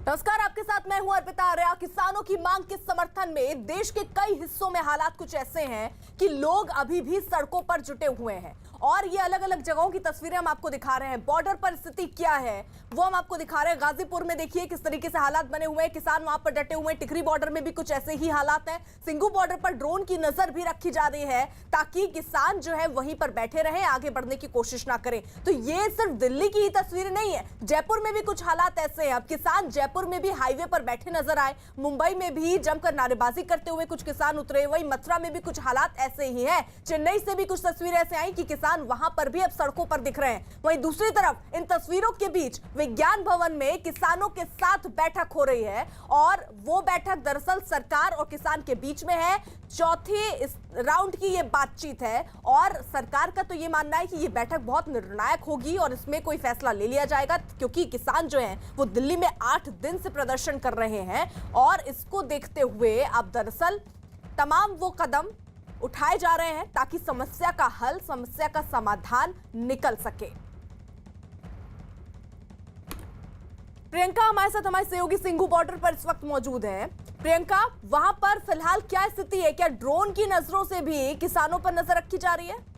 नमस्कार, आपके साथ मैं हूं अर्पिता आर्या। किसानों की मांग के समर्थन में देश के कई हिस्सों में हालात कुछ ऐसे हैं कि लोग अभी भी सड़कों पर जुटे हुए हैं और ये अलग अलग जगहों की तस्वीरें हम आपको दिखा रहे हैं। बॉर्डर पर स्थिति क्या है वो हम आपको दिखा रहे हैं। गाजीपुर में देखिए किस तरीके से हालात बने हुए हैं, किसान वहां पर डटे हुए हैं। टिकरी बॉर्डर में भी कुछ ऐसे ही हालात हैं। सिंघू बॉर्डर पर ड्रोन की नजर भी रखी जा रही है ताकि किसान जो है वहीं पर बैठे रहे, आगे बढ़ने की कोशिश ना करें। तो ये सिर्फ दिल्ली की ही तस्वीर नहीं है, जयपुर में भी कुछ हालात ऐसे हैं। अब किसान जयपुर में भी हाईवे पर बैठे नजर आए, मुंबई में भी जमकर नारेबाजी करते हुए कुछ किसान उतरे, वहीं मथुरा में भी कुछ हालात ऐसे ही हैं। चेन्नई से भी कुछ तस्वीरें ऐसे आई कि किसान वहां पर भी अब सड़कों पर दिख रहे हैं। वहीं दूसरी तरफ इन तस्वीरों के बीच विज्ञान भवन में किसानों के साथ बैठक हो रही है और वो बैठक दरअसल सरकार और किसान के बीच में है। चौथे राउंड की ये बातचीत है और सरकार का तो ये मानना है कि ये बैठक बहुत निर्णायक होगी और इसमें कोई फैसला ले लिया जाएगा, क्योंकि किसान जो हैं वो दिल्ली में 8 दिन से प्रदर्शन कर रहे हैं और इसको देखते हुए अब दरअसल तमाम वो कदम उठाए जा रहे हैं ताकि समस्या का हल, समस्या का समाधान निकल सके। प्रियंका हमारे साथ, हमारे सहयोगी सिंघू बॉर्डर पर इस वक्त मौजूद है। प्रियंका, वहां पर फिलहाल क्या स्थिति है? क्या ड्रोन की नजरों से भी किसानों पर नजर रखी जा रही है?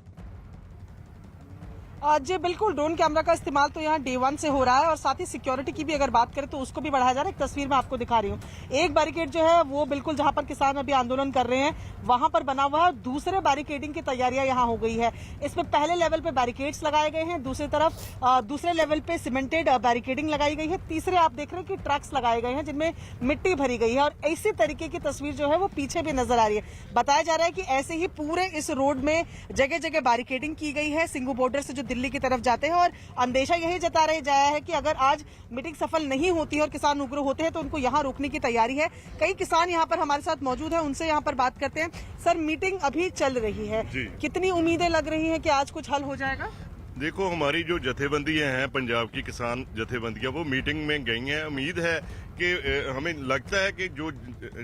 जी बिल्कुल, ड्रोन कैमरा का इस्तेमाल तो यहाँ डे 1 से हो रहा है और साथ ही सिक्योरिटी की भी अगर बात करें तो उसको भी बढ़ाया जा रहा है। एक तस्वीर में आपको दिखा रही हूँ, एक बैरिकेड जो है वो बिल्कुल जहाँ पर किसान अभी आंदोलन कर रहे हैं वहां पर बना हुआ है। दूसरे बैरिकेडिंग की तैयारियां यहाँ हो गई है। इसमें पहले लेवल पे बैरिकेड्स लगाए गए हैं, दूसरी तरफ दूसरे लेवल पे सीमेंटेड बैरिकेडिंग लगाई गई है, तीसरे आप देख रहे हैं कि ट्रक्स लगाए गए हैं जिनमें मिट्टी भरी गई है और इसी तरीके की तस्वीर जो है वो पीछे भी नजर आ रही है। बताया जा रहा है कि ऐसे ही पूरे इस रोड में जगह जगह बैरिकेडिंग की गई है सिंघू बॉर्डर से जो दिल्ली की तरफ जाते हैं और अंदेशा यही जता रहे जाया है कि अगर आज मीटिंग सफल नहीं होती है और किसान उग्र होते हैं तो उनको यहाँ रोकने की तैयारी है। कई किसान यहाँ पर हमारे साथ मौजूद हैं, उनसे यहाँ पर बात करते हैं। सर, मीटिंग अभी चल रही है, कितनी उम्मीदें लग रही हैं कि आज कुछ हल हो जाएगा? देखो, हमारी जो जथेबंदियां हैं, पंजाब की किसान जथेबंदियां, वो मीटिंग में गई हैं। उम्मीद है कि हमें लगता है कि जो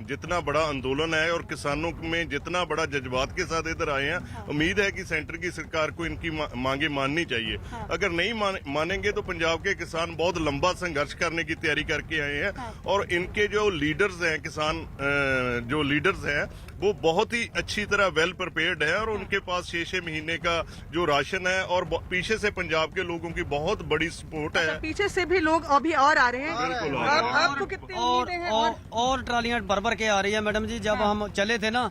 जितना बड़ा आंदोलन है और किसानों में जितना बड़ा जज्बात के साथ इधर आए हैं, उम्मीद है कि सेंटर की सरकार को इनकी मांगे माननी चाहिए। अगर नहीं मानेंगे तो पंजाब के किसान बहुत लंबा संघर्ष करने की तैयारी करके आए हैं और इनके जो लीडर्स हैं, किसान जो लीडर्स हैं, वो बहुत ही अच्छी तरह वेल प्रिपेयर्ड है और उनके पास 6-6 महीने का जो राशन है और पीछे से पंजाब के लोगों की बहुत बड़ी सपोर्ट है। पीछे से भी लोग अभी और आ रहे हैं। बिल्कुल, कितनी और ट्रालियां भर के आ रही है मैडम जी। जब हम चले थे ना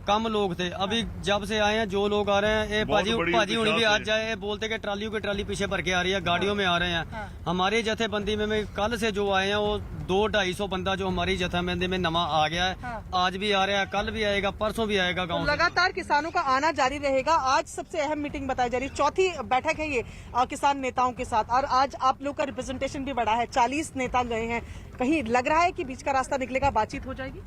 कम लोग थे, अभी जब से आए हैं जो लोग आ रहे हैं, ये पाजी हुई भी आज जाए बोलते कि ट्रालियों की ट्राली पीछे भर के आ रही है, गाड़ियों में आ रहे हैं। हमारी जथेबंदी में कल से जो आए हैं वो 200-250 बंदा जो हमारी जथेबंदी में नवा आ गया है। आज भी आ रहा है, कल भी आएगा, परसों भी आएगा। गाँव लगातार किसानों का आना जारी रहेगा। आज सबसे अहम मीटिंग बताई जा रही है, चौथी बैठक है ये किसान नेताओं के साथ और आज आप लोग का रिप्रेजेंटेशन भी बढ़ा है, 40 नेता गए हैं। कहीं लग रहा है कि बीच का रास्ता निकलेगा, बातचीत हो जाएगी?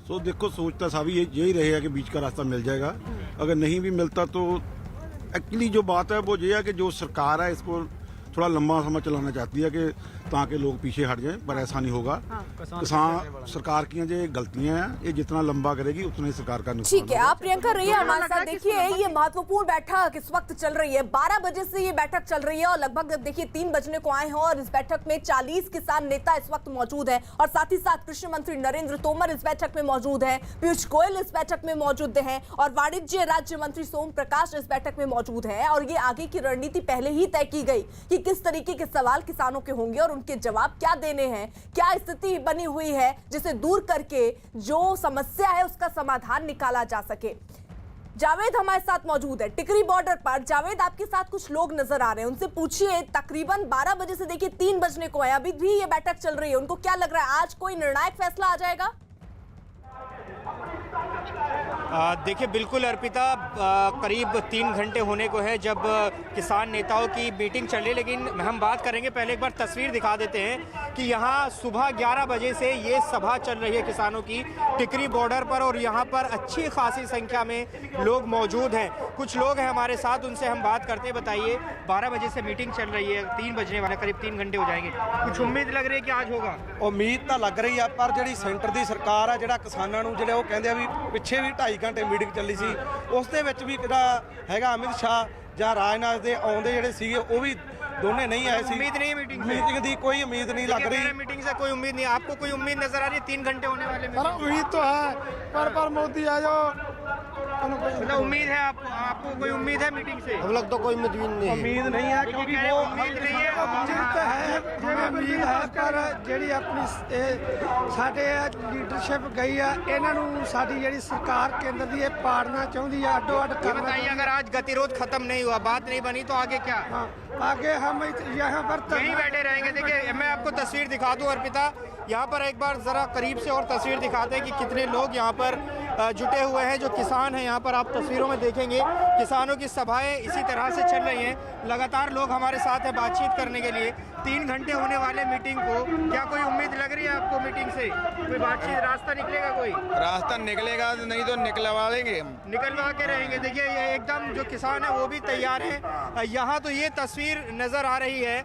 तो देखो, सोचता सभी यही रहेगा कि बीच का रास्ता मिल जाएगा। अगर नहीं भी मिलता तो एक्चुअली जो बात है वो ये है कि जो सरकार है इसको थोड़ा लंबा समय चलाना चाहती है कि ताकि लोग पीछे हट जाएं, पर ऐसा नहीं होगा। किसान सरकार की जो गलतियां हैं, ये जितना लंबा करेगी उतना ही सरकार का नुकसान। ठीक है, आप प्रियंका रही है हमारे साथ। देखिए, ये महत्वपूर्ण बैठक इस वक्त चल रही है, 12 बजे से ये बैठक चल रही है और लगभग देखिए 3 बजने को आए हैं और इस बैठक में 40 किसान नेता इस वक्त मौजूद है और साथ ही साथ कृषि मंत्री नरेंद्र तोमर इस बैठक में मौजूद है, पीयूष गोयल इस बैठक में मौजूद है और वाणिज्य राज्य मंत्री सोम प्रकाश इस बैठक में मौजूद है। और ये आगे की रणनीति पहले ही तय की गई कि किस तरीके के सवाल किसानों के होंगे और उनके जवाब क्या देने हैं, क्या स्थिति बनी हुई है जिसे दूर करके जो समस्या है उसका समाधान निकाला जा सके। जावेद हमारे साथ मौजूद है टिकरी बॉर्डर पर। जावेद, आपके साथ कुछ लोग नजर आ रहे हैं, उनसे पूछिए। तकरीबन 12 बजे से देखिए 3 बजने को है, अभी भी ये बैठक चल रही है, उनको क्या लग रहा है आज कोई निर्णायक फैसला आ जाएगा? देखिए बिल्कुल अर्पिता, करीब 3 घंटे होने को है जब किसान नेताओं की मीटिंग चल रही है, लेकिन हम बात करेंगे, पहले एक बार तस्वीर दिखा देते हैं कि यहाँ सुबह 11 बजे से ये सभा चल रही है किसानों की टिकरी बॉर्डर पर और यहाँ पर अच्छी खासी संख्या में लोग मौजूद हैं। कुछ लोग हैं हमारे साथ, उनसे हम बात करते हैं। बताइए, 12 बजे से मीटिंग चल रही है, 3 बजने वाले, करीब 3 घंटे हो जाएंगे, कुछ उम्मीद लग रही है कि आज होगा? उम्मीद तो लग रही है, पर जी सेंटर की सरकार है, जो किसानों को जो कहते हैं भी पिछे भी 2.5 घंटे मीटिंग ਚੱਲੀ ਸੀ, ਉਸ ਦੇ ਵਿੱਚ ਵੀ ਜਿਹੜਾ ਹੈਗਾ ਅਮਿਤ ਸ਼ਾਹ ਜਾਂ ਰਾਜਨਾਥ ਦੇ ਆਉਂਦੇ ਜਿਹੜੇ ਸੀਗੇ ਉਹ ਵੀ ਦੋਨੇ नहीं आए सी। उम्मीद नहीं है मीटिंग से? मीटिंग दी कोई उम्मीद नहीं लग रही। मीटिंग से कोई उम्मीद नहीं, आपको कोई उम्मीद नजर आ रही है 3 घंटे होने वाले में? उम्मीद तो है पर मोदी आ जाओ। मतलब उम्मीद है आपको कोई उम्मीद है मीटिंग से? हम लोग तो कोई उम्मीद नहीं है क्योंकि वो उम्मीद नहीं है। ਉਮੀਦ ਹੈ ਪਰ ਜਿਹੜੀ ਆਪਣੀ ਸਾਡੇ ਲੀਡਰਸ਼ਿਪ ਗਈ ਆ ਇਹਨਾਂ ਨੂੰ ਸਾਡੀ ਜਿਹੜੀ ਸਰਕਾਰ ਕੇਂਦਰ ਦੀ ਇਹ ਪਾੜਨਾ ਚਾਹੁੰਦੀ ਆ ਅੱਡੋ ਅੱਡ ये ਕਰਨਾ बताइए, अगर आज गतिरोध खत्म नहीं हुआ, बात नहीं बनी, तो आगे क्या? हाँ, आगे हम यहाँ पर यहीं बैठे रहेंगे। देखिए, मैं आपको तस्वीर दिखा दूं अर्पिता, यहाँ पर एक बार जरा करीब से और तस्वीर दिखाते हैं कि कितने लोग यहाँ पर जुटे हुए हैं। जो किसान हैं यहाँ पर आप तस्वीरों में देखेंगे, किसानों की सभाएं इसी तरह से चल रही हैं। लगातार लोग हमारे साथ हैं बातचीत करने के लिए। 3 घंटे होने वाले मीटिंग को, क्या कोई उम्मीद लग रही है आपको मीटिंग से? कोई बातचीत, रास्ता निकलेगा? कोई रास्ता निकलेगा नहीं तो निकलवा लेंगे, निकलवा के रहेंगे। देखिए, ये एकदम जो किसान है वो भी तैयार है। यहाँ तो ये तस्वीर नजर आ रही है,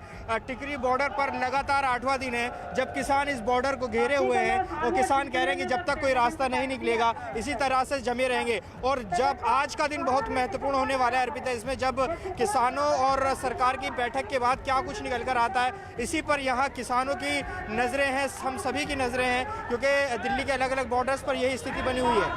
टिकरी बॉर्डर पर लगातार 8वां दिन है जब किसान इस बॉर्डर को घेरे हुए हैं और किसान कह रहे हैं कि जब तक कोई रास्ता नहीं निकलेगा इसी तरह से जमे रहेंगे। और जब आज का दिन बहुत महत्वपूर्ण होने वाला है अर्पिता, इसमें जब किसानों और सरकार की बैठक के बाद क्या कुछ निकल कर आता है, इसी पर यहाँ किसानों की नज़रें हैं, हम सभी की नज़रें हैं, क्योंकि दिल्ली के अलग अलग बॉर्डर्स पर यही स्थिति बनी हुई है।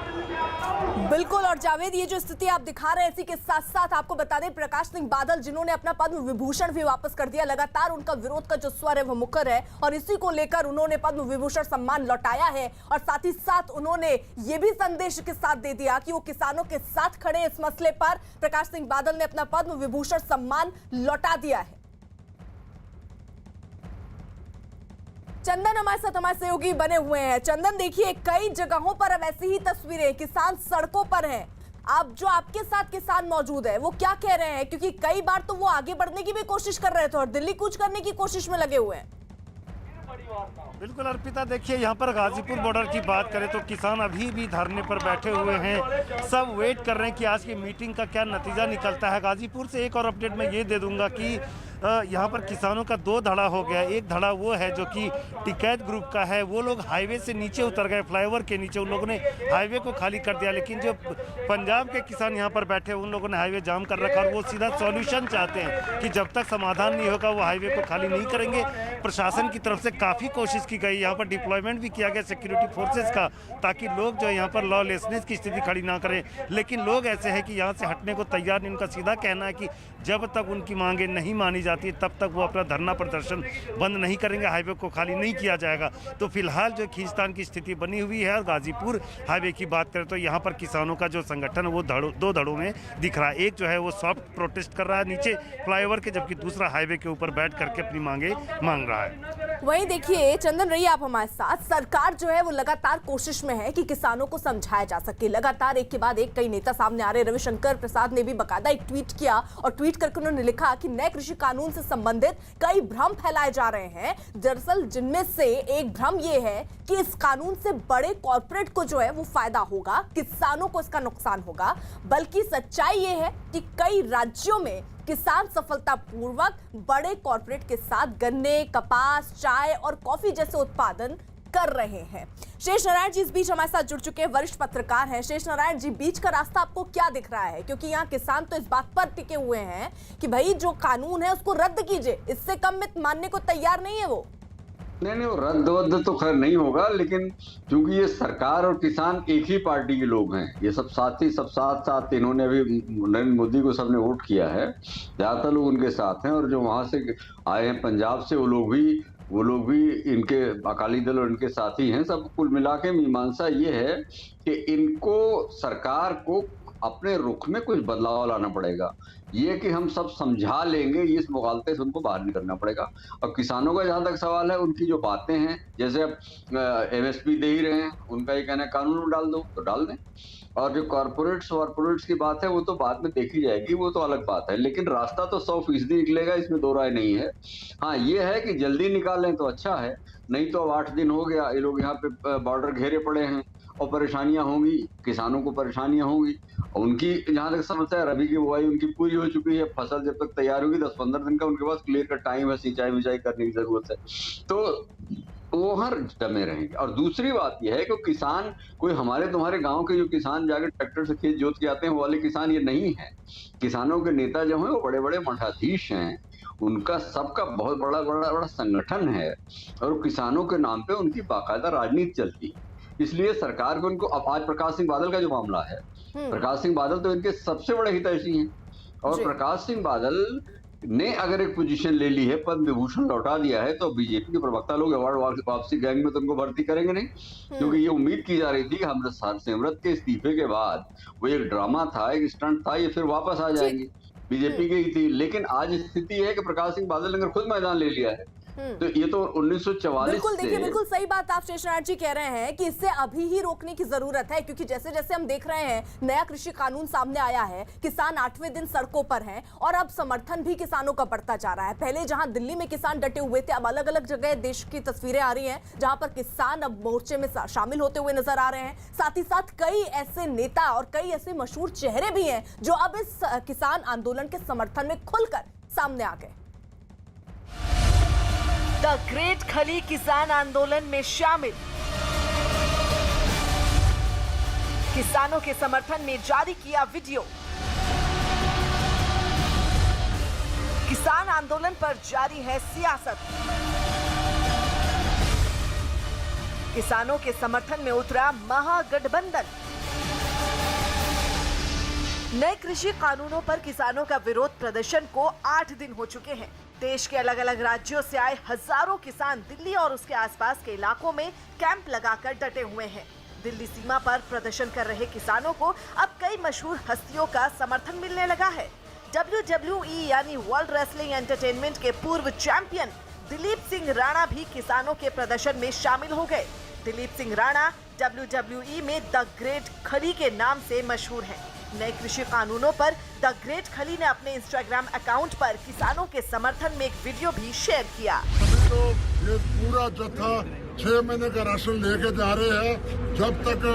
बिल्कुल। और जावेद, ये जो स्थिति आप दिखा रहे हैं, इसी के साथ साथ आपको बता दें प्रकाश सिंह बादल, जिन्होंने अपना पद्म विभूषण भी वापस कर दिया, लगातार उनका विरोध का जो स्वर है वो मुखर है और इसी को लेकर उन्होंने पद्म विभूषण सम्मान लौटाया है। और साथ ही साथ उन्होंने ये भी संदेश के साथ दे दिया कि वो किसानों के साथ खड़े हैं। इस मसले पर प्रकाश सिंह बादल ने अपना पद्म विभूषण सम्मान लौटा दिया है। चंदन हमारे साथ, हमारे सहयोगी बने हुए हैं। चंदन, देखिए कई जगहों पर अब ऐसी ही तस्वीरें, किसान सड़कों पर हैं। अब जो आपके साथ किसान मौजूद है वो क्या कह रहे हैं, क्योंकि कई बार तो वो आगे बढ़ने की भी कोशिश कर रहे थे और दिल्ली कूच करने की कोशिश में लगे हुए हैं। बिल्कुल अर्पिता, देखिए यहाँ पर गाजीपुर बॉर्डर की बात करें तो किसान अभी भी धरने पर बैठे हुए हैं। सब वेट कर रहे हैं कि आज की मीटिंग का क्या नतीजा निकलता है। गाजीपुर से एक और अपडेट मैं ये दे दूंगा कि यहाँ पर किसानों का 2 धड़ा हो गया। एक धड़ा वो है जो कि टिकैत ग्रुप का है, वो लोग हाईवे से नीचे उतर गए, फ्लाईओवर के नीचे उन लोगों ने हाईवे को खाली कर दिया। लेकिन जो पंजाब के किसान यहाँ पर बैठे उन लोगों ने हाईवे जाम कर रखा और वो सीधा सॉल्यूशन चाहते हैं कि जब तक समाधान नहीं होगा वो हाईवे को खाली नहीं करेंगे। प्रशासन की तरफ से काफ़ी कोशिश की गई, यहाँ पर डिप्लॉयमेंट भी किया गया सिक्योरिटी फोर्सेस का, ताकि लोग जो यहाँ पर लॉलेसनेस की स्थिति खड़ी ना करें। लेकिन लोग ऐसे हैं कि यहाँ से हटने को तैयार नहीं। उनका सीधा कहना है कि जब तक उनकी मांगें नहीं मानी जाती तब तक वो अपना धरना प्रदर्शन बंद नहीं करेंगे, हाईवे को खाली नहीं किया जाएगा। तो फिलहाल जो खींचतान की स्थिति बनी हुई है, और गाजीपुर हाईवे की बात करें तो यहाँ पर किसानों का जो संगठन है वो 2 धड़ों में दिख रहा है। एक जो है वो सॉफ्ट प्रोटेस्ट कर रहा है नीचे फ्लाईओवर के, जबकि दूसरा हाईवे के ऊपर बैठ करके अपनी मांगे मांग रहा है। वहीं देखिए चंदन, रहिए आप हमारे साथ। सरकार जो है वो लगातार कोशिश में है कि किसानों को समझाया जा सके। लगातार एक के बाद एक कई नेता सामने आ रहे। रविशंकर प्रसाद ने भी बकायदा एक ट्वीट किया और ट्वीट करके उन्होंने लिखा कि नए कृषि कानून से संबंधित कई भ्रम फैलाए जा रहे हैं। दरअसल जिनमें से एक भ्रम ये है कि इस कानून से बड़े कॉर्पोरेट को जो है वो फायदा होगा, किसानों को इसका नुकसान होगा। बल्कि सच्चाई ये है कि कई राज्यों में किसान सफलतापूर्वक बड़े कॉर्पोरेट के साथ गन्ने, कपास, चाय और कॉफी जैसे उत्पादन कर रहे हैं। शेष नारायण जी इस बीच हमारे साथ जुड़ चुके हैं, वरिष्ठ पत्रकार हैं। शेष नारायण जी, बीच का रास्ता आपको क्या दिख रहा है? क्योंकि यहाँ किसान तो इस बात पर टिके हुए हैं कि भाई जो कानून है उसको रद्द कीजिए, इससे कम में मानने को तैयार नहीं है वो। नहीं, वो रद्द तो खैर नहीं होगा, लेकिन क्योंकि ये सरकार और किसान एक ही पार्टी के लोग हैं, ये सब साथ इन्होंने अभी नरेंद्र मोदी को सबने वोट किया है, ज्यादातर लोग उनके साथ हैं। और जो वहां से आए हैं पंजाब से, वो लोग भी इनके अकाली दल और इनके साथी हैं। सब कुल मिला के मीमांसा ये है कि इनको सरकार को अपने रुख में कुछ बदलाव लाना पड़ेगा। ये कि हम सब समझा लेंगे, इस मुगालते से उनको बाहर निकलना पड़ेगा। और किसानों का जहां तक सवाल है, उनकी जो बातें हैं, जैसे अब MSP दे ही रहे हैं, उनका ये कहना है कानून में डाल दो तो डाल दें। और जो कॉर्पोरेट्स की बात है वो तो बाद में देखी जाएगी, वो तो अलग बात है। लेकिन रास्ता तो 100% निकलेगा, इसमें 2 राय नहीं है। हाँ, ये है कि जल्दी निकालें तो अच्छा है, नहीं तो अब 8 दिन हो गया, ये लोग यहाँ पे बॉर्डर घेरे पड़े हैं और परेशानियां होंगी, किसानों को परेशानियां होंगी। उनकी जहां तक समझता है, रबी की बुआई उनकी पूरी हो चुकी है, फसल जब तक तैयार होगी 10-15 दिन का उनके पास क्लियर का टाइम है, सिंचाई करने की जरूरत है। तो वो हर जमे रहेंगे। और दूसरी बात यह है कि किसान कोई हमारे तुम्हारे गांव के जो किसान जाकर ट्रैक्टर से खेत जोत के आते हैं वो वाले किसान ये नहीं है। किसानों के नेता जो हैं वो बड़े बड़े मठाधीश हैं, उनका सबका बहुत बड़ा संगठन है और किसानों के नाम पे उनकी बाकायदा राजनीति चलती है। इसलिए सरकार को उनको, अब आज प्रकाश सिंह बादल का जो मामला है, प्रकाश सिंह बादल तो इनके सबसे बड़े हितैषी हैं और प्रकाश सिंह बादल ने अगर एक पोजीशन ले ली है, पद्म विभूषण लौटा दिया है, तो बीजेपी के प्रवक्ता लोग अवार्ड वापसी गैंग में तो उनको भर्ती करेंगे नहीं, क्योंकि ये उम्मीद की जा रही थी कि हम सिमरत के इस्तीफे के बाद वो एक ड्रामा था, एक स्टंट था, ये फिर वापस आ जाएंगे। बीजेपी की थी, लेकिन आज स्थिति है कि प्रकाश सिंह बादल ने खुद मैदान ले लिया है। तो ये तो 1944 बिल्कुल, देखिए बिल्कुल सही बात आप शेषनाथ जी कह रहे हैं कि इससे अभी ही रोकने की जरूरत है, क्योंकि जैसे जैसे हम देख रहे हैं नया कृषि कानून सामने आया है, किसान 8वें दिन सड़कों पर हैं और अब समर्थन भी किसानों का बढ़ता जा रहा है। पहले जहां दिल्ली में किसान डटे हुए थे, अब अलग अलग जगह देश की तस्वीरें आ रही हैं जहां पर किसान अब मोर्चे में शामिल होते हुए नजर आ रहे हैं। साथ ही साथ कई ऐसे नेता और कई ऐसे मशहूर चेहरे भी हैं जो अब इस किसान आंदोलन के समर्थन में खुलकर सामने आ गए। द ग्रेट खली किसान आंदोलन में शामिल, किसानों के समर्थन में जारी किया वीडियो। किसान आंदोलन पर जारी है सियासत। किसानों के समर्थन में उतरा महागठबंधन। नए कृषि कानूनों पर किसानों का विरोध प्रदर्शन को 8 दिन हो चुके हैं। देश के अलग अलग राज्यों से आए हजारों किसान दिल्ली और उसके आसपास के इलाकों में कैंप लगाकर डटे हुए हैं। दिल्ली सीमा पर प्रदर्शन कर रहे किसानों को अब कई मशहूर हस्तियों का समर्थन मिलने लगा है। WWE यानी वर्ल्ड रेसलिंग एंटरटेनमेंट के पूर्व चैंपियन दिलीप सिंह राणा भी किसानों के प्रदर्शन में शामिल हो गए। दिलीप सिंह राणा WWE में द ग्रेट खली के नाम से मशहूर हैं। नए कृषि कानूनों पर द ग्रेट खली ने अपने इंस्टाग्राम अकाउंट पर किसानों के समर्थन में एक वीडियो भी शेयर किया। तो ये पूरा जत्था 6 महीने का राशन लेके जा रहे हैं। जब तक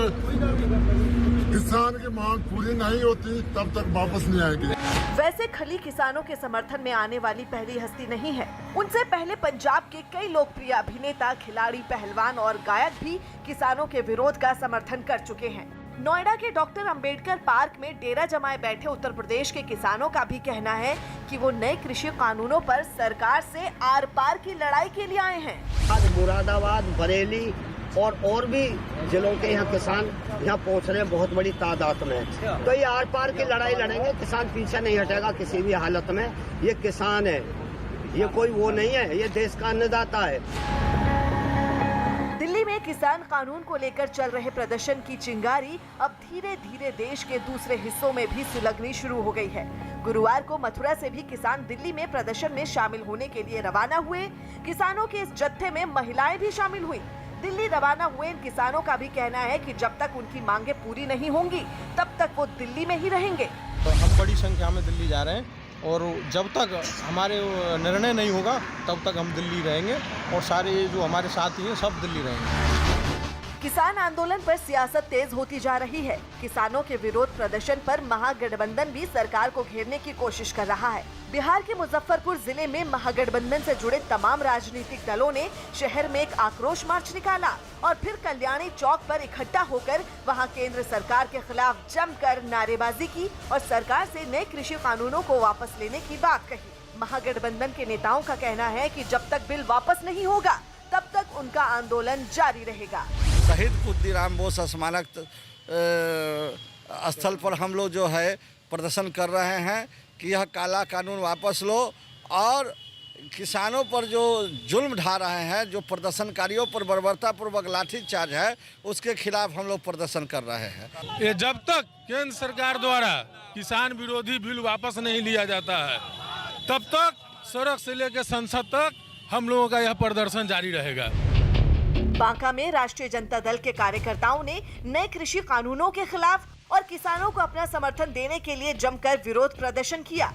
किसान की मांग पूरी नहीं होती तब तक वापस नहीं आएगी। वैसे खली किसानों के समर्थन में आने वाली पहली हस्ती नहीं है। उनसे पहले पंजाब के कई लोकप्रिय अभिनेता, खिलाड़ी, पहलवान और गायक भी किसानों के विरोध का समर्थन कर चुके हैं। नोएडा के डॉक्टर अंबेडकर पार्क में डेरा जमाए बैठे उत्तर प्रदेश के किसानों का भी कहना है कि वो नए कृषि कानूनों पर सरकार से आर पार की लड़ाई के लिए आए हैं। आज मुरादाबाद, बरेली और भी जिलों के यहाँ किसान यहाँ पहुँच रहे हैं बहुत बड़ी तादाद में। तो ये आर पार की लड़ाई लड़ेंगे, किसान पीछे नहीं हटेगा किसी भी हालत में। ये किसान है, ये कोई वो नहीं है, ये देश का अन्नदाता है। दिल्ली में किसान कानून को लेकर चल रहे प्रदर्शन की चिंगारी अब धीरे धीरे देश के दूसरे हिस्सों में भी सुलगनी शुरू हो गई है। गुरुवार को मथुरा से भी किसान दिल्ली में प्रदर्शन में शामिल होने के लिए रवाना हुए। किसानों के इस जत्थे में महिलाएं भी शामिल हुई। दिल्ली रवाना हुए इन किसानों का भी कहना है कि जब तक उनकी मांगे पूरी नहीं होंगी तब तक वो दिल्ली में ही रहेंगे। तो हम बड़ी संख्या में दिल्ली जा रहे हैं और जब तक हमारे निर्णय नहीं होगा तब तक हम दिल्ली रहेंगे और सारे जो हमारे साथी हैं सब दिल्ली रहेंगे। किसान आंदोलन पर सियासत तेज होती जा रही है। किसानों के विरोध प्रदर्शन पर महागठबंधन भी सरकार को घेरने की कोशिश कर रहा है। बिहार के मुजफ्फरपुर जिले में महागठबंधन से जुड़े तमाम राजनीतिक दलों ने शहर में एक आक्रोश मार्च निकाला और फिर कल्याणी चौक पर इकट्ठा होकर वहां केंद्र सरकार के खिलाफ जमकर नारेबाजी की और सरकार से नए कृषि कानूनों को वापस लेने की बात कही। महागठबंधन के नेताओं का कहना है कि जब तक बिल वापस नहीं होगा तब तक उनका आंदोलन जारी रहेगा। शहीद खुदीराम बोस स्मारक स्थल पर हम लोग जो है प्रदर्शन कर रहे हैं कि यह काला कानून वापस लो और किसानों पर जो जुल्म ढा रहे हैं, जो प्रदर्शनकारियों पर बर्बरतापूर्वक लाठीचार्ज है, उसके खिलाफ हम लोग प्रदर्शन कर रहे हैं। ये जब तक केंद्र सरकार द्वारा किसान विरोधी बिल वापस नहीं लिया जाता है तब तक सड़क से लेकर संसद तक हम लोगों का यह प्रदर्शन जारी रहेगा। बांका में राष्ट्रीय जनता दल के कार्यकर्ताओं ने नए कृषि कानूनों के खिलाफ और किसानों को अपना समर्थन देने के लिए जमकर विरोध प्रदर्शन किया।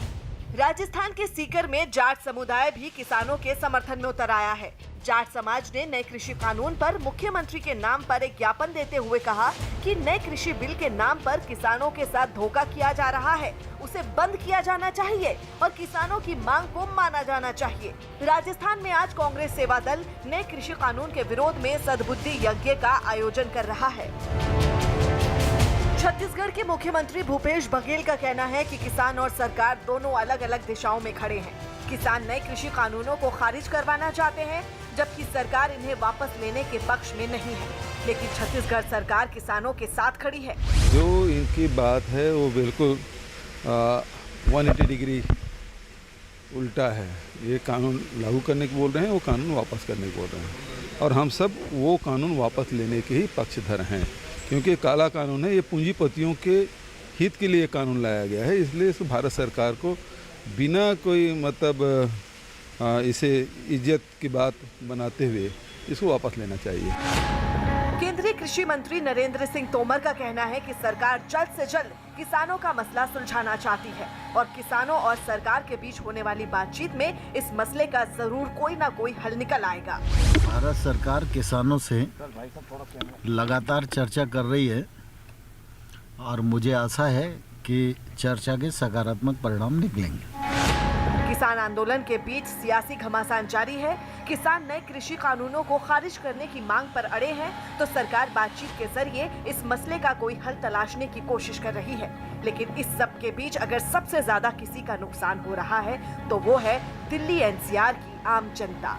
राजस्थान के सीकर में जाट समुदाय भी किसानों के समर्थन में उतर आया है। जाट समाज ने नए कृषि कानून पर मुख्यमंत्री के नाम पर एक ज्ञापन देते हुए कहा कि नए कृषि बिल के नाम पर किसानों के साथ धोखा किया जा रहा है, उसे बंद किया जाना चाहिए और किसानों की मांग को माना जाना चाहिए। राजस्थान में आज कांग्रेस सेवा दल नए कृषि कानून के विरोध में सद्बुद्धि यज्ञ का आयोजन कर रहा है। छत्तीसगढ़ के मुख्यमंत्री भूपेश बघेल का कहना है कि किसान और सरकार दोनों अलग अलग दिशाओं में खड़े हैं। किसान नए कृषि कानूनों को खारिज करवाना चाहते हैं, जबकि सरकार इन्हें वापस लेने के पक्ष में नहीं है। लेकिन छत्तीसगढ़ सरकार किसानों के साथ खड़ी है। जो इनकी बात है वो बिल्कुल 180 डिग्री उल्टा है। ये कानून लागू करने को बोल रहे हैं, वो कानून वापस करने को बोल रहे हैं, और हम सब वो कानून वापस लेने के ही पक्षधर हैं, क्योंकि काला कानून है। ये पूंजीपतियों के हित के लिए कानून लाया गया है, इसलिए इस भारत सरकार को बिना कोई मतलब इसे इज्जत की बात बनाते हुए इसको वापस लेना चाहिए। केंद्रीय कृषि मंत्री नरेंद्र सिंह तोमर का कहना है कि सरकार जल्द से जल्द किसानों का मसला सुलझाना चाहती है और किसानों और सरकार के बीच होने वाली बातचीत में इस मसले का जरूर कोई ना कोई हल निकल आएगा। भारत सरकार किसानों से लगातार चर्चा कर रही है और मुझे आशा है कि चर्चा के सकारात्मक परिणाम निकलेंगे। किसान आंदोलन के बीच सियासी घमासान जारी है। किसान नए कृषि कानूनों को खारिज करने की मांग पर अड़े हैं, तो सरकार बातचीत के जरिए इस मसले का कोई हल तलाशने की कोशिश कर रही है। लेकिन इस सब के बीच अगर सबसे ज्यादा किसी का नुकसान हो रहा है तो वो है दिल्ली एनसीआर की आम जनता।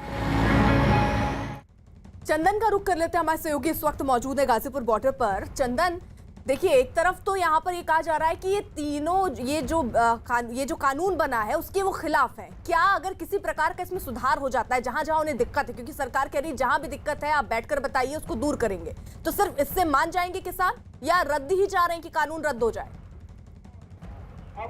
चंदन का रुख कर लेते हैं, हमारे सहयोगी इस वक्त मौजूद है गाजीपुर बॉर्डर पर। चंदन, देखिए, एक तरफ तो यहाँ पर ये कहा जा रहा है कि ये तीनों ये जो कानून बना है उसके वो खिलाफ है। क्या अगर किसी प्रकार का इसमें सुधार हो जाता है, जहां जहां उन्हें दिक्कत है, क्योंकि सरकार कह रही है जहां भी दिक्कत है आप बैठकर बताइए, उसको दूर करेंगे, तो सिर्फ इससे मान जाएंगे किसान या रद्द ही चाह रहे हैं कि कानून रद्द हो जाए?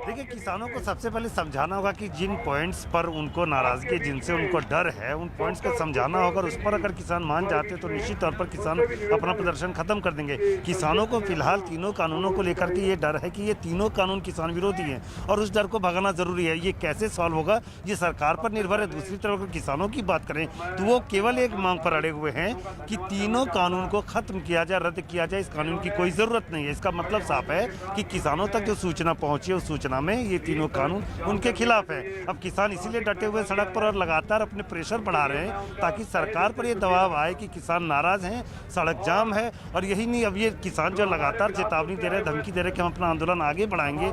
देखिए, किसानों को सबसे पहले समझाना होगा कि जिन पॉइंट्स पर उनको नाराजगी, जिनसे उनको डर है, उन पॉइंट्स को समझाना होगा। उस पर अगर किसान मान जाते तो निश्चित तौर पर किसान अपना प्रदर्शन खत्म कर देंगे। किसानों को फिलहाल तीनों कानूनों को लेकर के ये डर है कि ये तीनों कानून किसान विरोधी हैं और उस डर को भगाना जरूरी है। ये कैसे सॉल्व होगा ये सरकार पर निर्भर है। दूसरी तरफ अगर किसानों की बात करें तो वो केवल एक मांग पर अड़े हुए हैं कि तीनों कानून को खत्म किया जाए, रद्द किया जाए। इस कानून की कोई जरूरत नहीं है। इसका मतलब साफ है कि किसानों तक जो सूचना पहुंची है उस सूचना में ये तीनों कानून उनके खिलाफ है। अब किसान इसीलिए डटे हुए सड़क पर और लगातार अपने प्रेशर बढ़ा रहे हैं ताकि सरकार पर ये दबाव आए कि किसान नाराज हैं, सड़क जाम है। और यही नहीं, अब ये किसान जो लगातार चेतावनी दे रहे हैं, धमकी दे रहे हैं कि हम अपना आंदोलन आगे बढ़ाएंगे,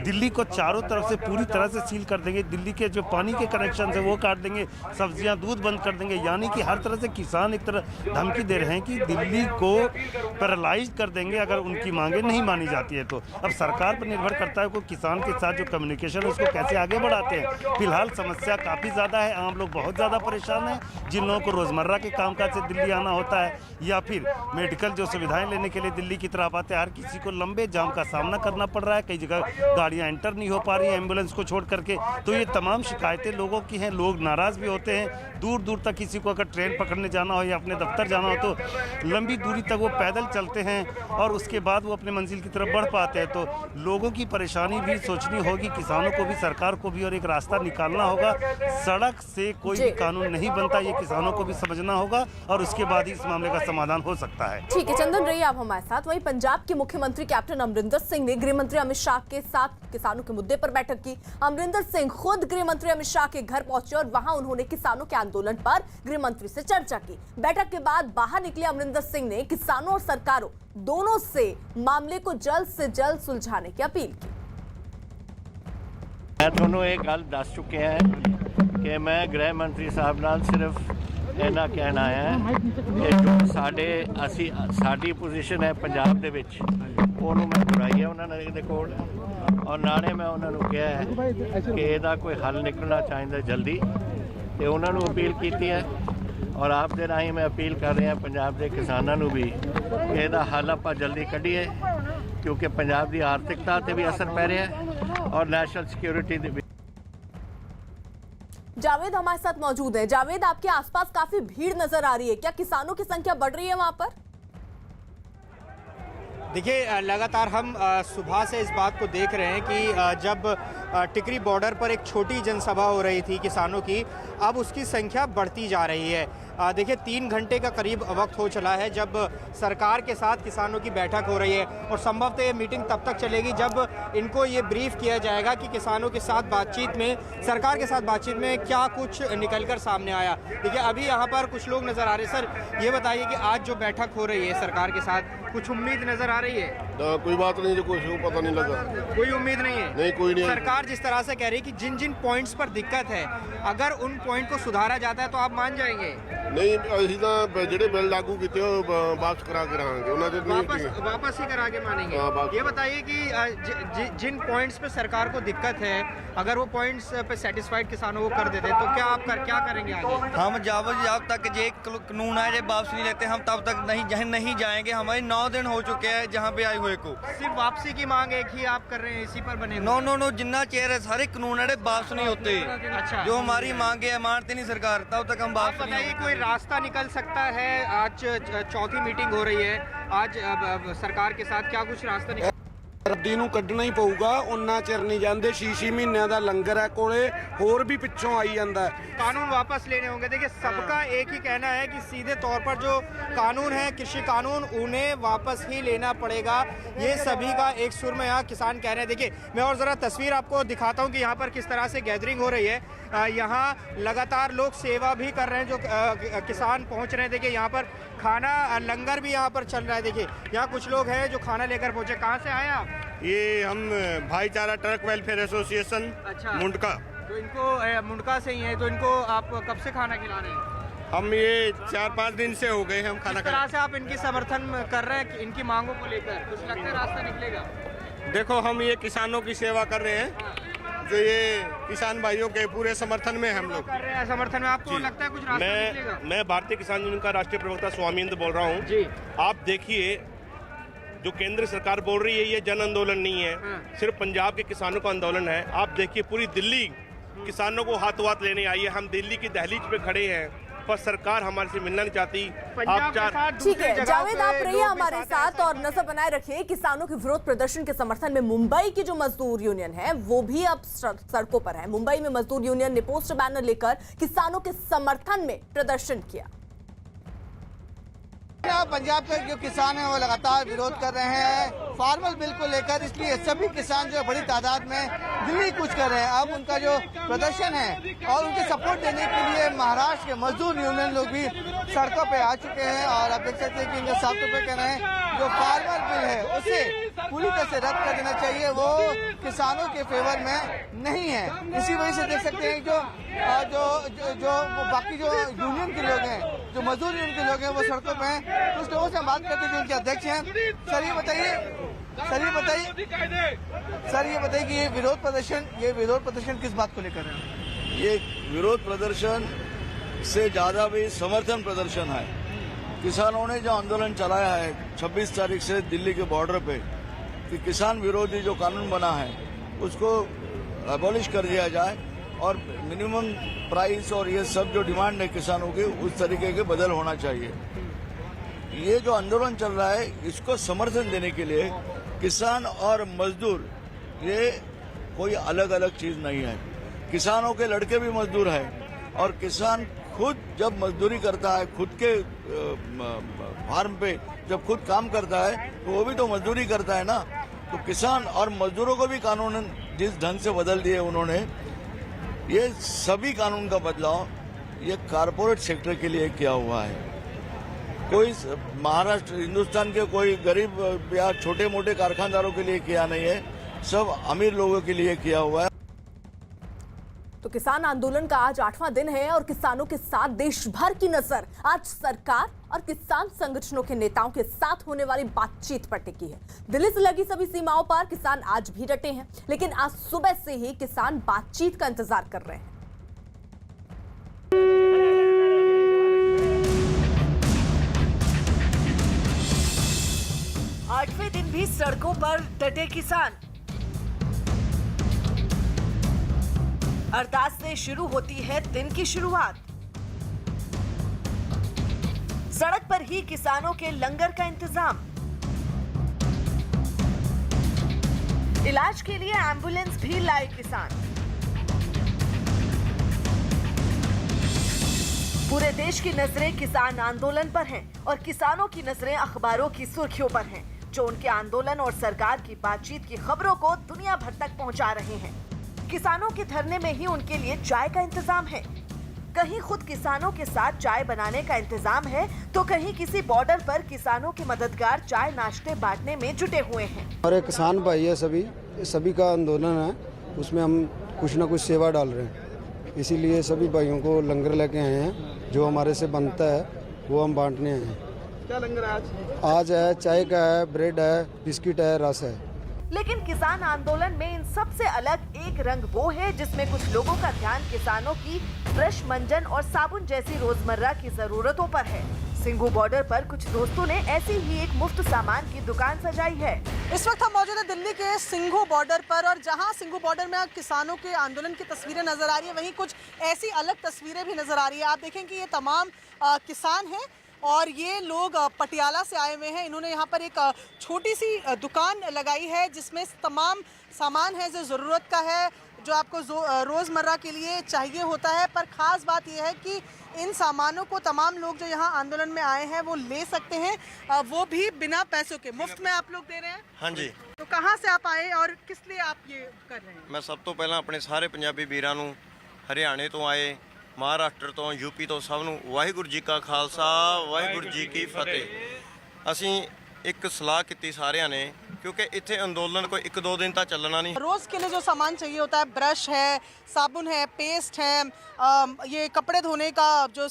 दिल्ली को चारों तरफ से पूरी तरह से सील कर देंगे, दिल्ली के जो पानी के कनेक्शन है वो काट देंगे, सब्जियां दूध बंद कर देंगे। यानी कि हर तरह से किसान एक तरह धमकी दे रहे हैं कि दिल्ली को पैरालाइज कर देंगे अगर उनकी मांगे नहीं मानी जाती है। तो अब सरकार पर निर्भर करता है कि किसान के साथ जो कम्युनिकेशन उसको कैसे आगे बढ़ाते हैं। फिलहाल समस्या काफ़ी ज़्यादा है, आम लोग बहुत ज़्यादा परेशान हैं। जिन लोगों को रोज़मर्रा के कामकाज से दिल्ली आना होता है या फिर मेडिकल जो सुविधाएं लेने के लिए दिल्ली की तरफ आते हैं, हर किसी को लंबे जाम का सामना करना पड़ रहा है। कई जगह गाड़ियाँ एंटर नहीं हो पा रही हैं एम्बुलेंस को छोड़ करके। तो ये तमाम शिकायतें लोगों की हैं, लोग नाराज़ भी होते हैं। दूर दूर तक किसी को अगर ट्रेन पकड़ने जाना हो या अपने दफ्तर जाना हो तो लंबी दूरी तक वो पैदल चलते हैं और उसके बाद वो अपने मंजिल की तरफ बढ़ पाते हैं। तो लोगों की परेशानी भी सोचनी होगी, किसानों को भी, सरकार को भी, और एक रास्ता निकालना होगा। सड़क से कोई भी कानून नहीं बनता, ये किसानों को भी समझना होगा और उसके बाद ही इस मामले का समाधान हो सकता है। ठीक है चंदन, रहिए आप हमारे साथ। वहीं पंजाब के मुख्यमंत्री कैप्टन अमरिंदर सिंह ने गृह मंत्री अमित शाह के साथ किसानों के मुद्दे पर बैठक की। अमरिंदर सिंह खुद गृह मंत्री अमित शाह के घर पहुंचे और वहां उन्होंने किसानों के आंदोलन पर गृह मंत्री से चर्चा की। बैठक के बाद बाहर निकले अमरिंदर सिंह ने किसानों और सरकारों दोनों से मामले को जल्द से जल्द सुलझाने की अपील की। मैं दोनों एक गल दस चुके हैं कि मैं गृह मंत्री साहब नाल सिर्फ इन्ना कहना है कि जो साडी पोजीशन है पंजाब दे विच ਉਹਨੂੰ मैं बुराई है उन्होंने दे कोल और नाले मैं उन्होंने कहा है कि ਇਹਦਾ कोई हल निकलना चाहिए जल्दी ਤੇ ਉਹਨਾਂ ਨੂੰ अपील की है। और आप दे राही मैं अपील कर रहे हैं पंजाब के किसानों ਨੂੰ भी ਇਹਦਾ हल ਆਪਾਂ जल्दी ਕੱਢੀਏ क्योंकि पंजाब की आर्थिकता ते भी असर पै रहा है और नेशनल सिक्योरिटी दे भी। जावेद हमारे साथ मौजूद है। जावेद, आपके आसपास काफी भीड़ नजर आ रही है, क्या किसानों की संख्या बढ़ रही है वहां पर? देखिए लगातार हम सुबह से इस बात को देख रहे हैं कि जब टिकरी बॉर्डर पर एक छोटी जनसभा हो रही थी किसानों की, अब उसकी संख्या बढ़ती जा रही है। देखिए 3 घंटे का करीब वक्त हो चला है जब सरकार के साथ किसानों की बैठक हो रही है और संभवतः ये मीटिंग तब तक चलेगी जब इनको ये ब्रीफ किया जाएगा कि किसानों के साथ बातचीत में, सरकार के साथ बातचीत में क्या कुछ निकलकर सामने आया। देखिए अभी यहाँ पर कुछ लोग नज़र आ रहे हैं। सर ये बताइए कि आज जो बैठक हो रही है सरकार के साथ, कुछ उम्मीद नज़र आ रही है? कोई बात नहीं, जो कुछ पता नहीं लगा, कोई उम्मीद नहीं है? नहीं, कोई नहीं। सरकार जिस तरह से कह रही है कि जिन जिन पॉइंट्स पर दिक्कत है, अगर उन पॉइंट को सुधारा जाता है तो आप मान जाएंगे? नहीं, ਅਸੀਂ ਤਾਂ ਜਿਹੜੇ ਬਿੱਲ ਲਾਗੂ ਕੀਤੇ ਉਹ ਵਾਪਸ करा के रहांगे, ਉਹਨਾਂ ਦੇ वापस ही करा के मानेंगे। ये बताइए कि जिन पॉइंट्स पे सरकार को दिक्कत है, अगर वो पॉइंट्स पे सेटिस्फाइड किसानों को कर देते तो क्या आप क्या करेंगे आगे? हम जब तक ये कानून है ये वापस नहीं लेते, हम तब तक नहीं जाएंगे। हमारे 9 दिन हो चुके हैं जहाँ पे आए हुए को। सिर्फ वापसी की मांग एक ही आप कर रहे हैं, इसी पर बने? नो, जिन्ना चेयर है सारे कानून है वापस नहीं होते। अच्छा, जो हमारी मांगे है मानते नहीं सरकार, तब तक हम वापस। बताइए कोई रास्ता निकल सकता है? आज चौथी मीटिंग हो रही है, आज सरकार के साथ क्या कुछ रास्ता निकल? ਰੱਦੀ ਨੂੰ ਕੱਢਣਾ ਹੀ ਪਊਗਾ, ਉਹਨਾਂ ਚਿਰ ਨਹੀਂ ਜਾਂਦੇ। 6 ਮਹੀਨਿਆਂ ਦਾ ਲੰਗਰ ਹੈ ਕੋਲੇ, ਹੋਰ ਵੀ ਪਿੱਛੋਂ ਆਈ ਜਾਂਦਾ। कानून वापस लेने होंगे। देखिए सबका एक ही कहना है कि सीधे तौर पर जो कानून है, कृषि कानून, उन्हें वापस ही लेना पड़ेगा। ये सभी का एक सुर में यहाँ किसान कह रहे हैं। देखिए मैं और ज़रा तस्वीर आपको दिखाता हूँ कि यहाँ पर किस तरह से गैदरिंग हो रही है। यहाँ लगातार लोग सेवा भी कर रहे हैं, जो किसान पहुँच रहे हैं। देखिए यहाँ पर खाना लंगर भी यहाँ पर चल रहा है। देखिए यहाँ कुछ लोग हैं जो खाना लेकर पहुँचे। कहाँ से आए आप? ये हम भाईचारा ट्रक वेलफेयर एसोसिएशन मुंडका। तो इनको मुंडका से ही है, तो इनको आप कब से खाना खिला रहे हैं? हम ये 4-5 दिन से हो गए हम खाना किस तरह से आप इनकी समर्थन कर रहे हैं इनकी मांगों को लेकर? कुछ लगता है रास्ता निकलेगा? देखो हम ये किसानों की सेवा कर रहे हैं, जो ये किसान भाइयों के पूरे समर्थन में हम लोग कर रहे हैं। समर्थन में आपको लगता है कुछ रास्ता निकलेगा? मैं भारतीय किसान यूनियन का राष्ट्रीय प्रवक्ता स्वामींद्र बोल रहा हूँ जी। आप देखिए जो केंद्र सरकार बोल रही है ये जन आंदोलन नहीं है, सिर्फ पंजाब के किसानों का आंदोलन है। आप देखिए पूरी दिल्ली किसानों को हाथों हाथ लेने आई है। हम दिल्ली की दहलीज पे खड़े हैं पर सरकार हमारे से मिलना नहीं चाहती। आप ठीक है जावेद, आप रहिए हमारे साथ और नजर बनाए रखिए। किसानों के विरोध प्रदर्शन के समर्थन में मुंबई की जो मजदूर यूनियन है वो भी अब सड़कों पर है। मुंबई में मजदूर यूनियन ने पोस्टर बैनर लेकर किसानों के समर्थन में प्रदर्शन किया। पंजाब के जो किसान हैं वो लगातार विरोध कर रहे हैं फार्मर बिल को लेकर, इसलिए सभी किसान जो बड़ी तादाद में दिल्ली कूच कर रहे हैं। अब उनका जो प्रदर्शन है और उनके सपोर्ट देने के लिए महाराष्ट्र के मजदूर यूनियन लोग भी सड़कों पे आ चुके हैं। और आप देख सकते हैं कि इनके साफ तौर पर कह रहे हैं जो फार्मर बिल है उसे पूरी तरह से रद्द कर देना चाहिए, वो किसानों के फेवर में नहीं है। इसी वजह से देख सकते हैं जो बाकी जो यूनियन के लोग हैं, जो मजदूर यूनियन के लोग हैं वो सड़कों पे हैं। कुछ लोगों से हम बात करते हैं जो उनके अध्यक्ष हैं। सर ये बताइए कि ये विरोध प्रदर्शन किस बात को लेकर है? ये विरोध प्रदर्शन से ज़्यादा भी समर्थन प्रदर्शन है। किसानों ने जो आंदोलन चलाया है 26 तारीख से दिल्ली के बॉर्डर पे कि किसान विरोधी जो कानून बना है उसको अबॉलिश कर दिया जाए और मिनिमम प्राइस और ये सब जो डिमांड है किसानों की उस तरीके के बदल होना चाहिए। ये जो आंदोलन चल रहा है इसको समर्थन देने के लिए किसान और मजदूर ये कोई अलग अलग चीज नहीं है। किसानों के लड़के भी मजदूर है और किसान खुद जब मजदूरी करता है, खुद के फार्म पे जब खुद काम करता है तो वो भी तो मजदूरी करता है ना। तो किसान और मजदूरों को भी कानून जिस ढंग से बदल दिए उन्होंने, ये सभी कानून का बदलाव ये कारपोरेट सेक्टर के लिए किया हुआ है। कोई महाराष्ट्र हिंदुस्तान के कोई गरीब या छोटे मोटे कारखानदारों के लिए किया नहीं है, सब अमीर लोगों के लिए किया हुआ है। तो किसान आंदोलन का आज 8वां दिन है और किसानों के साथ देश भर की नजर आज सरकार और किसान संगठनों के नेताओं के साथ होने वाली बातचीत पर टिकी है। दिल्ली से लगी सभी सीमाओं पर किसान आज भी डटे हैं, लेकिन आज सुबह से ही किसान बातचीत का इंतजार कर रहे हैं। 8वें दिन भी सड़कों पर डटे किसान। अरदास से शुरू होती है दिन की शुरुआत। सड़क पर ही किसानों के लंगर का इंतजाम। इलाज के लिए एम्बुलेंस भी लाए किसान। पूरे देश की नजरें किसान आंदोलन पर हैं और किसानों की नजरें अखबारों की सुर्खियों पर हैं, जो उनके आंदोलन और सरकार की बातचीत की खबरों को दुनिया भर तक पहुंचा रहे हैं। किसानों के धरने में ही उनके लिए चाय का इंतजाम है, कहीं खुद किसानों के साथ चाय बनाने का इंतजाम है, तो कहीं किसी बॉर्डर पर किसानों के मददगार चाय नाश्ते बांटने में जुटे हुए हैं। हमारे किसान भाई है, सभी का आंदोलन है, उसमें हम कुछ न कुछ सेवा डाल रहे हैं, इसीलिए सभी भाइयों को लंगर लेके आए हैं। जो हमारे से बनता है वो हम बांटने आए हैं। क्या लंगर है आज है, चाय का है, ब्रेड है, बिस्किट है, रस है। लेकिन किसान आंदोलन में इन सबसे अलग एक रंग वो है जिसमें कुछ लोगों का ध्यान किसानों की ब्रश, मंजन और साबुन जैसी रोजमर्रा की जरूरतों पर है। सिंघू बॉर्डर पर कुछ दोस्तों ने ऐसी ही एक मुफ्त सामान की दुकान सजाई है। इस वक्त हम मौजूद है दिल्ली के सिंघू बॉर्डर पर, और जहां सिंघू बॉर्डर में किसानों के आंदोलन की तस्वीरें नजर आ रही है, वहीं कुछ ऐसी अलग तस्वीरें भी नजर आ रही है। आप देखें कि ये तमाम किसान हैं और ये लोग पटियाला से आए हुए हैं। इन्होंने यहाँ पर एक छोटी सी दुकान लगाई है जिसमें तमाम सामान है जो ज़रूरत का है, जो आपको रोज़मर्रा के लिए चाहिए होता है। पर ख़ास बात यह है कि इन सामानों को तमाम लोग जो यहाँ आंदोलन में आए हैं वो ले सकते हैं, वो भी बिना पैसों के, मुफ्त में आप लोग दे रहे हैं। हाँ जी। तो कहाँ से आप आए और किस लिए आप ये कर रहे हैं? मैं सब तो पहला अपने सारे पंजाबी वीरां नूं, हरियाणे तो आए, महाराष्ट्र तो, यूपी तो, सब नूं वाहिगुरू जी का खालसा वाहिगुरू जी की फतेह। असीं एक सलाह की सारिਆਂ ने, क्योंकि इत्थे अंदोलन कोई 1-2 दिन तक चलना नहीं। रोज़ के लिए जो सामान चाहिए होता है, ब्रश है, साबुन है, पेस्ट है, ये कपड़े धोने का जो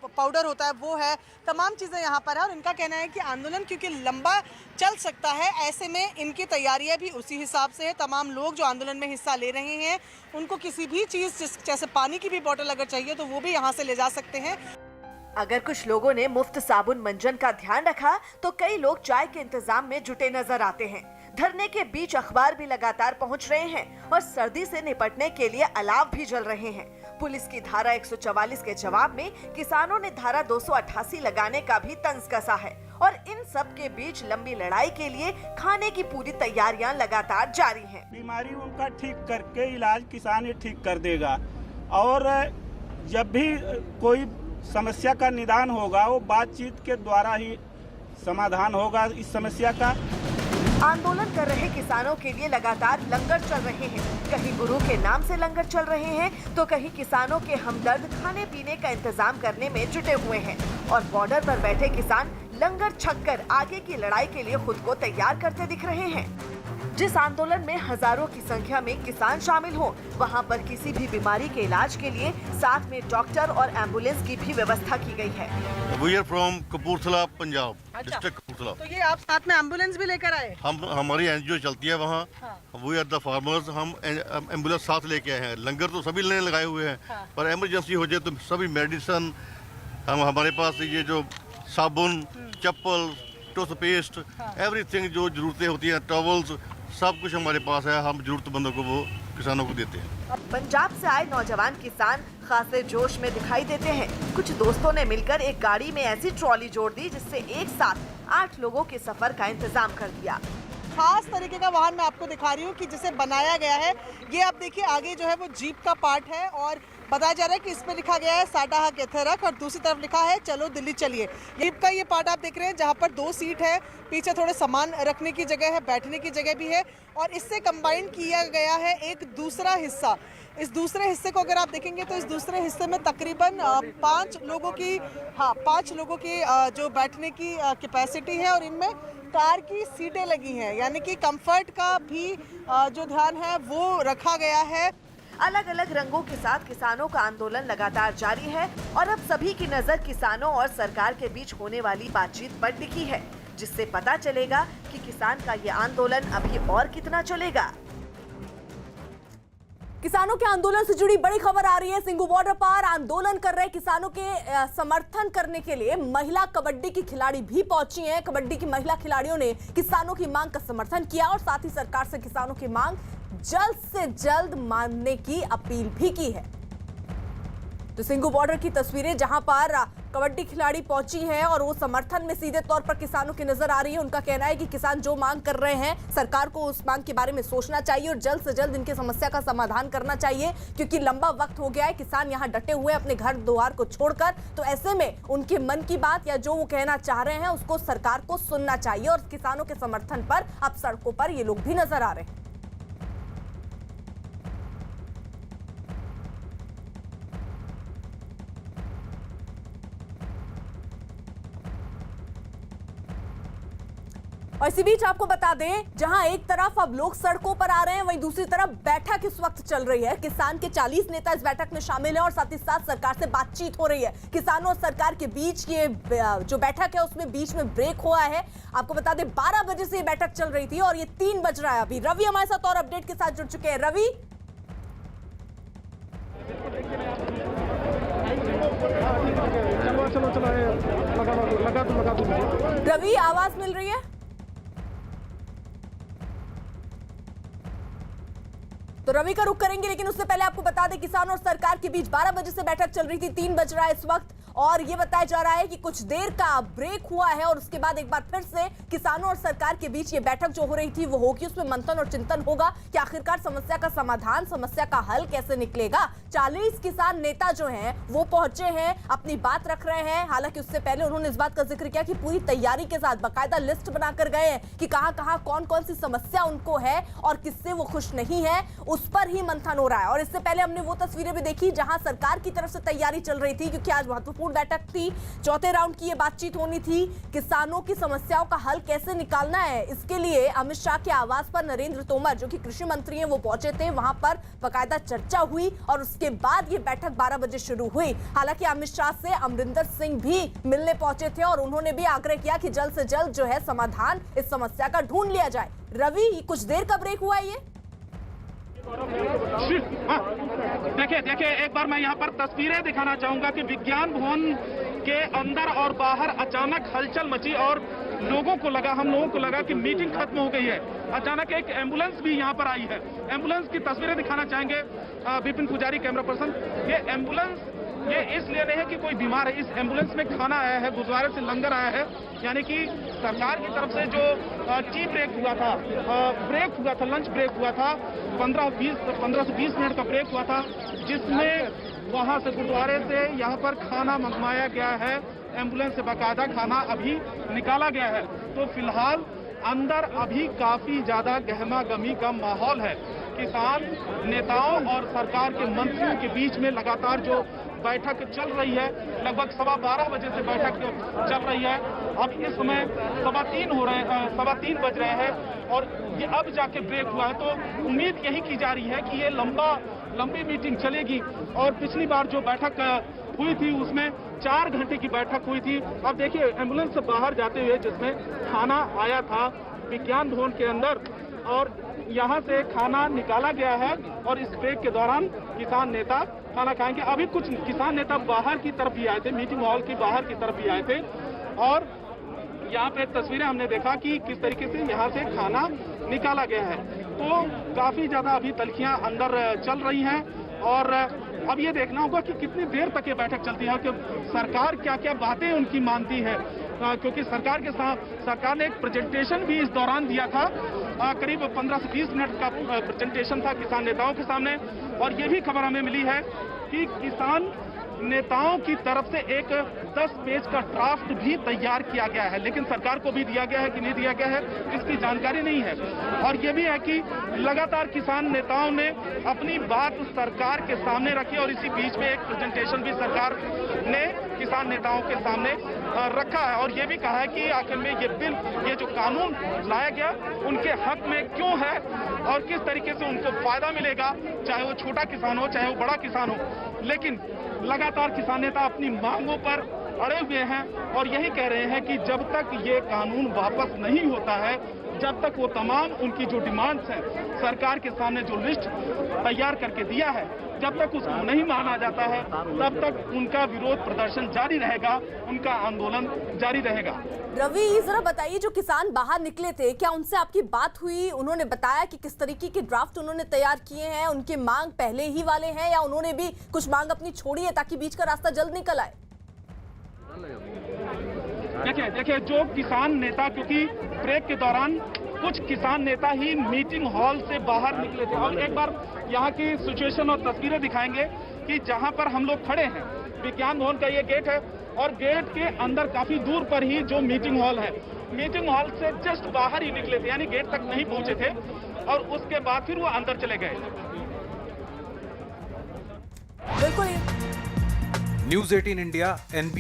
पाउडर होता है वो है, तमाम चीज़ें यहाँ पर है। और इनका कहना है कि आंदोलन क्योंकि लंबा चल सकता है, ऐसे में इनकी तैयारियाँ भी उसी हिसाब से है। तमाम लोग जो आंदोलन में हिस्सा ले रहे हैं उनको किसी भी चीज़ जैसे पानी की भी बोतल अगर चाहिए तो वो भी यहाँ से ले जा सकते हैं। अगर कुछ लोगों ने मुफ्त साबुन मंजन का ध्यान रखा तो कई लोग चाय के इंतजाम में जुटे नजर आते हैं। धरने के बीच अखबार भी लगातार पहुंच रहे हैं और सर्दी से निपटने के लिए अलाव भी जल रहे हैं। पुलिस की धारा 144 के जवाब में किसानों ने धारा 288 लगाने का भी तंज कसा है। और इन सब के बीच लंबी लड़ाई के लिए खाने की पूरी तैयारियां लगातार जारी हैं। बीमारी उनका ठीक करके इलाज किसान ही ठीक कर देगा, और जब भी कोई समस्या का निदान होगा वो बातचीत के द्वारा ही समाधान होगा इस समस्या का। आंदोलन कर रहे किसानों के लिए लगातार लंगर चल रहे हैं। कहीं गुरु के नाम से लंगर चल रहे हैं तो कहीं किसानों के हमदर्द खाने पीने का इंतजाम करने में जुटे हुए हैं। और बॉर्डर पर बैठे किसान लंगर छककर आगे की लड़ाई के लिए खुद को तैयार करते दिख रहे हैं। जिस आंदोलन में हजारों की संख्या में किसान शामिल हो, वहां पर किसी भी बीमारी के इलाज के लिए साथ में डॉक्टर और एम्बुलेंस की भी व्यवस्था की गई है। We are from Kapurthala, Punjab, district Kapurthala. तो ये आप साथ में एम्बुलेंस भी लेकर आए? हमारी एनजीओ चलती है वहाँ। वी आर द फार्मर्स, हम एम्बुलेंस साथ लेके आए हैं। लंगर तो सभी लेने लगाए हुए हैं, पर इमरजेंसी हो जाए तो सभी मेडिसिन हमारे पास, ये जो साबुन, चप्पल, टूथपेस्ट, एवरीथिंग जो जरूरतें होती हैं, टॉवल्स, सब कुछ हमारे पास है। हम जरूरतमंदों को वो किसानों को देते हैं। पंजाब से आए नौजवान किसान खासे जोश में दिखाई देते हैं। कुछ दोस्तों ने मिलकर एक गाड़ी में ऐसी ट्रॉली जोड़ दी जिससे एक साथ 8 लोगों के सफर का इंतजाम कर दिया। खास तरीके का वाहन मैं आपको दिखा रही हूँ कि जिसे बनाया गया है। ये आप देखिए, आगे जो है वो जीप का पार्ट है और बताया जा रहा है कि इसमें लिखा गया है साडा हक इत्थे रख, और दूसरी तरफ लिखा है चलो दिल्ली चलिए। जीप का ये पार्ट आप देख रहे हैं जहाँ पर 2 सीट है, पीछे थोड़े सामान रखने की जगह है, बैठने की जगह भी है, और इससे कंबाइन किया गया है एक दूसरा हिस्सा। इस दूसरे हिस्से को अगर आप देखेंगे तो इस दूसरे हिस्से में तकरीबन 5 लोगों की जो बैठने की कैपेसिटी है, और इनमें कार की सीटें लगी हैं, यानी कि कंफर्ट का भी जो ध्यान है वो रखा गया है। अलग अलग रंगों के साथ किसानों का आंदोलन लगातार जारी है और अब सभी की नजर किसानों और सरकार के बीच होने वाली बातचीत पर टिकी है, जिससे पता चलेगा कि किसान का ये आंदोलन अभी और कितना चलेगा। किसानों के आंदोलन से जुड़ी बड़ी खबर आ रही है। सिंघू बॉर्डर पर आंदोलन कर रहे किसानों के समर्थन करने के लिए महिला कबड्डी की खिलाड़ी भी पहुंची हैं। कबड्डी की महिला खिलाड़ियों ने किसानों की मांग का समर्थन किया और साथ ही सरकार से किसानों की मांग जल्द से जल्द मानने की अपील भी की है। तो सिंघू बॉर्डर की तस्वीरें जहां पर कबड्डी खिलाड़ी पहुंची हैं और वो समर्थन में सीधे तौर पर किसानों की नजर आ रही है। उनका कहना है कि किसान जो मांग कर रहे हैं सरकार को उस मांग के बारे में सोचना चाहिए और जल्द से जल्द इनकी समस्या का समाधान करना चाहिए, क्योंकि लंबा वक्त हो गया है किसान यहाँ डटे हुए अपने घर द्वार को छोड़कर। तो ऐसे में उनके मन की बात या जो वो कहना चाह रहे हैं उसको सरकार को सुनना चाहिए और किसानों के समर्थन पर अब सड़कों पर ये लोग भी नजर आ रहे हैं। और इसी बीच आपको बता दें, जहां एक तरफ अब लोग सड़कों पर आ रहे हैं, वहीं दूसरी तरफ बैठक इस वक्त चल रही है। किसान के 40 नेता इस बैठक में शामिल हैं और साथ ही साथ सरकार से बातचीत हो रही है। किसानों और सरकार के बीच ये जो बैठक है उसमें बीच में ब्रेक हुआ है। आपको बता दें 12 बजे से ये बैठक चल रही थी और ये 3 बज रहा है अभी। रवि हमारे साथ और अपडेट के साथ जुड़ चुके हैं। रवि, रवि आवाज मिल रही है? तो रवि का रुख करेंगे, लेकिन उससे पहले आपको बता दें किसान और सरकार के बीच 12 बजे से बैठक चल रही थी, 3 बज रहा है इस वक्त और ये बताया जा रहा है कि कुछ देर का ब्रेक हुआ है और उसके बाद एक बार फिर से किसानों और सरकार के बीच ये बैठक जो हो रही थी वो होगी। उसमें मंथन और चिंतन होगा कि आखिरकार समस्या का समाधान, समस्या का हल कैसे निकलेगा। 40 किसान नेता जो हैं वो पहुंचे हैं, अपनी बात रख रहे हैं। हालांकि उससे पहले उन्होंने इस बात का जिक्र किया कि पूरी तैयारी के साथ बाकायदा लिस्ट बनाकर गए हैं कि कहां कौन कौन सी समस्या उनको है और किससे वो खुश नहीं है, उस पर ही मंथन हो रहा है। और इससे पहले हमने वो तस्वीरें भी देखी जहां सरकार की तरफ से तैयारी चल रही थी, क्योंकि आज महत्वपूर्ण बैठक थी, चौथे राउंड की ये बातचीत होनी थी। किसानों की समस्याओं का हल कैसे निकालना है, इसके लिए अमित शाह के आवास पर नरेंद्र तोमर जो कि कृषि मंत्री हैं वो पहुंचे थे। वहां पर बाकायदा चर्चा हुई और उसके बाद ये बैठक 12 बजे शुरू हुई। हालांकि अमित शाह से अमरिंदर सिंह भी मिलने पहुंचे थे और उन्होंने भी आग्रह किया कि जल्द से जल्द जो है समाधान इस समस्या का ढूंढ लिया जाए। रवि, कुछ देर का ब्रेक हुआ है ये? देखिए एक बार मैं यहाँ पर तस्वीरें दिखाना चाहूंगा कि विज्ञान भवन के अंदर और बाहर अचानक हलचल मची और लोगों को लगा, हम लोगों को लगा कि मीटिंग खत्म हो गई है। अचानक एक एम्बुलेंस भी यहाँ पर आई है। एम्बुलेंस की तस्वीरें दिखाना चाहेंगे विपिन पुजारी कैमरा पर्सन। ये एम्बुलेंस ये इसलिए नहीं है कि कोई बीमार है, इस एम्बुलेंस में खाना आया है, गुरुद्वारे से लंगर आया है। यानी कि सरकार की तरफ से जो टी ब्रेक हुआ था, लंच ब्रेक हुआ था, 15 से 20 मिनट का ब्रेक हुआ था, जिसमें वहां से गुरुद्वारे से यहाँ पर खाना मंगवाया गया है। एम्बुलेंस से बाकायदा खाना अभी निकाला गया है। तो फिलहाल अंदर अभी काफी ज्यादा गहमा गमी का माहौल है। किसान नेताओं और सरकार के मंत्रियों के बीच में लगातार जो बैठक चल रही है, लगभग 12:15 बजे से बैठक चल रही है। अब इस समय 3:15 बज रहे हैं और ये अब जाके ब्रेक हुआ है। तो उम्मीद यही की जा रही है कि ये लंबी मीटिंग चलेगी। और पिछली बार जो बैठक हुई थी उसमें 4 घंटे की बैठक हुई थी। अब देखिए एम्बुलेंस से बाहर जाते हुए जिसमें खाना आया था विज्ञान भवन के अंदर और यहाँ से खाना निकाला गया है और इस ब्रेक के दौरान किसान नेता खाना खाएंगे। अभी कुछ किसान नेता बाहर की तरफ भी आए थे, मीटिंग हॉल की बाहर की तरफ भी आए थे और यहाँ पे तस्वीरें हमने देखा कि किस तरीके से यहाँ से खाना निकाला गया है। तो काफी ज्यादा अभी तल्खियां अंदर चल रही हैं और अब ये देखना होगा कि कितनी देर तक ये बैठक चलती है कि सरकार क्या क्या बातें उनकी मानती है। क्योंकि सरकार ने एक प्रेजेंटेशन भी इस दौरान दिया था, करीब 15 से 20 मिनट का प्रेजेंटेशन था किसान नेताओं के सामने। और ये भी खबर हमें मिली है कि किसान नेताओं की तरफ से एक 10 पेज का ड्राफ्ट भी तैयार किया गया है, लेकिन सरकार को भी दिया गया है कि नहीं दिया गया है इसकी जानकारी नहीं है। और ये भी है कि लगातार किसान नेताओं ने अपनी बात सरकार के सामने रखी और इसी बीच में एक प्रेजेंटेशन भी सरकार ने किसान नेताओं के सामने रखा है और ये भी कहा है कि आखिर में ये जो कानून लाया गया उनके हक में क्यों है और किस तरीके से उनको फायदा मिलेगा, चाहे वो छोटा किसान हो चाहे वो बड़ा किसान हो। लेकिन लगातार किसान नेता अपनी मांगों पर अड़े हुए हैं और यही कह रहे हैं कि जब तक ये कानून वापस नहीं होता है, जब तक वो तमाम उनकी जो डिमांड्स हैं सरकार के सामने जो लिस्ट तैयार करके दिया है जब तक उसको नहीं माना जाता है तब तक उनका विरोध प्रदर्शन जारी रहेगा, उनका आंदोलन जारी रहेगा। रवि, जरा बताइए, जो किसान बाहर निकले थे, क्या उनसे आपकी बात हुई? उन्होंने बताया कि किस तरीके के ड्राफ्ट उन्होंने तैयार किए हैं, उनके मांग पहले ही वाले हैं या उन्होंने भी कुछ मांग अपनी छोड़ी है ताकि बीच का रास्ता जल्द निकल आए? देखिए जो किसान नेता, क्योंकि ब्रेक के दौरान कुछ किसान नेता ही मीटिंग हॉल से बाहर निकले थे, और एक बार यहाँ की सिचुएशन और तस्वीरें दिखाएंगे कि जहाँ पर हम लोग खड़े हैं, विज्ञान भवन का ये गेट है और गेट के अंदर काफी दूर पर ही जो मीटिंग हॉल है, मीटिंग हॉल से जस्ट बाहर ही निकले थे, यानी गेट तक नहीं पहुंचे थे और उसके बाद फिर वो अंदर चले गए। बिल्कुल। News 18 India, NBA